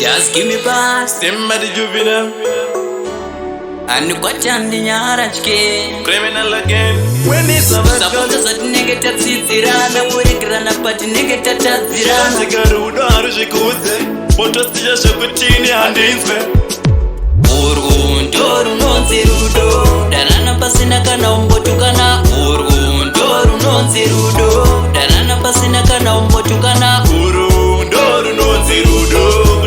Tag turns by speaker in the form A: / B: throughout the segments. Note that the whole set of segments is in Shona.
A: Just give me pass.
B: Somebody juvenile,
A: And got and the yarachke.
B: criminal again. When it's a
A: Suppose that negative zirana, put grana, but negative zirana.
B: Garuda, Arjikuze, what was the Shakutini and Inspe?
A: Urgun, Toru, non zirudo. Danana pasina kana umbotukana. Urgun, Toru, non zirudo. Danana pasina kana umbotukana.
B: Urgun, Toru, non zirudo.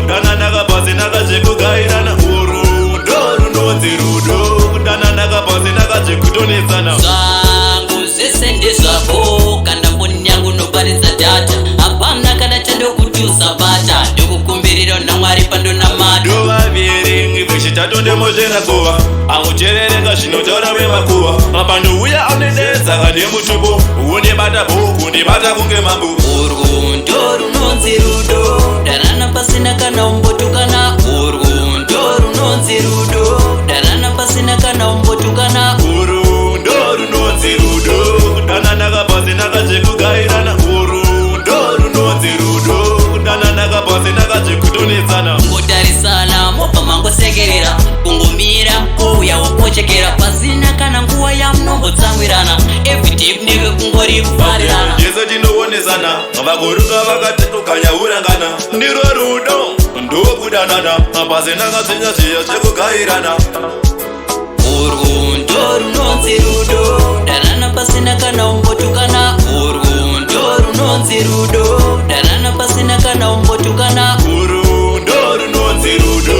B: Danana pasina kajeku gairana. Urgun, Toru, non zirudo. Danana pasina kajeku donizana.
A: Zangu zisende zako. Kanda mboni yangu nobariza data. Hapana kana chando kutusa bata. Ndugu kumbiriro na mwari pando na madu.
B: Dova viringi Tatonde mojena kuwa Amucherere kashino tora wema kuwa Mapandu uya amnedeza kade mutubo Uone bata boku ni bata kunge mambu
A: Urgun toru nonzirudo Danana pasina kana umbotukana Urgun toru nonzirudo Danana pasina kana umbotukana
B: Urgun toru nonzirudo Danana kapasina kajeku gairana Urgun toru nonzirudo Danana kapasina kajeku donizana
A: Ngotari sana mopa mango segerera Kungumira uya wapochekera Pasina kana nguwa ya mnombo tsamwirana Every tip nigga kungori kufarirana
B: Yeso jino wonezana Vagoruka vakatekukanya urangana Ndiro rudo Nduwa kudanana Pasina kasinya siya cheku gairana
A: Urgun toru nonzirudo Danana pasina kana umbotukana Urgun toru nonzirudo Danana pasina kana umbotukana
B: Urgun toru nonzirudo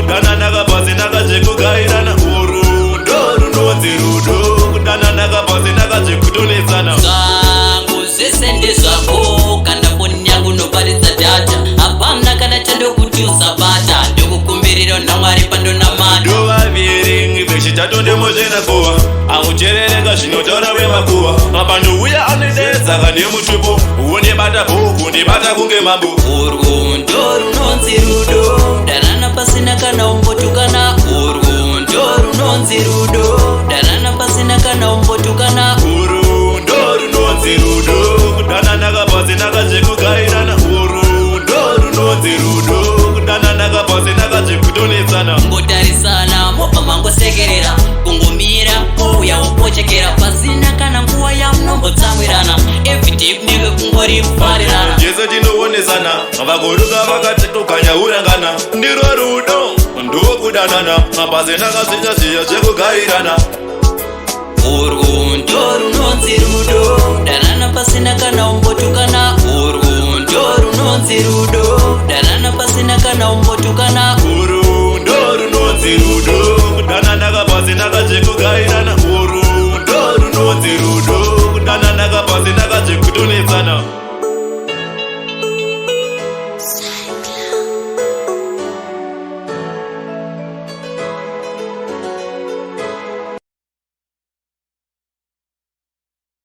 B: Danana kapasina kajeku gairana Urgun toru nonzirudo Danana kapasina kajeku donizana
A: Zangu zisende zako Kanda mboni yangu nobariza data Hapana kana chando kutusa bata Ndugu kumbiriro na mwari pando na madu
B: Dova viringi Tatonde mojena kuwa Amucherere kashino tora wema kuwa Mapandu uya amnedeza kade mutubo Uone bata boku ni bata kunge mambu
A: Urgun toru nonzirudo Danana pasina kana umbotukana Urgun toru nonzirudo Danana pasina kana umbotukana
B: Urgun toru nonzirudo Danana kapasina kajeku gairana Urgun toru nonzirudo Danana kapasina kajeku donizana
A: Ngotari sana mopa mango segerera Kungumira uya wapochekera Pasina kana nguwa ya mnombo tsamwirana Every tip nigga kungori kufarirana
B: Yeso jino wonezana Vagoruka vakatekukanya urangana Ndiro rudo Nduwa kudanana Pasina kasinya siya cheku gairana
A: Urgun toru nonzirudo Danana pasina kana umbotukana Urgun toru nonzirudo Danana pasina kana umbotukana
B: Urgun toru nonzirudo Danana kapasina kajeku gairana Urgun toru nonzirudo Danana kapasina kajeku donizana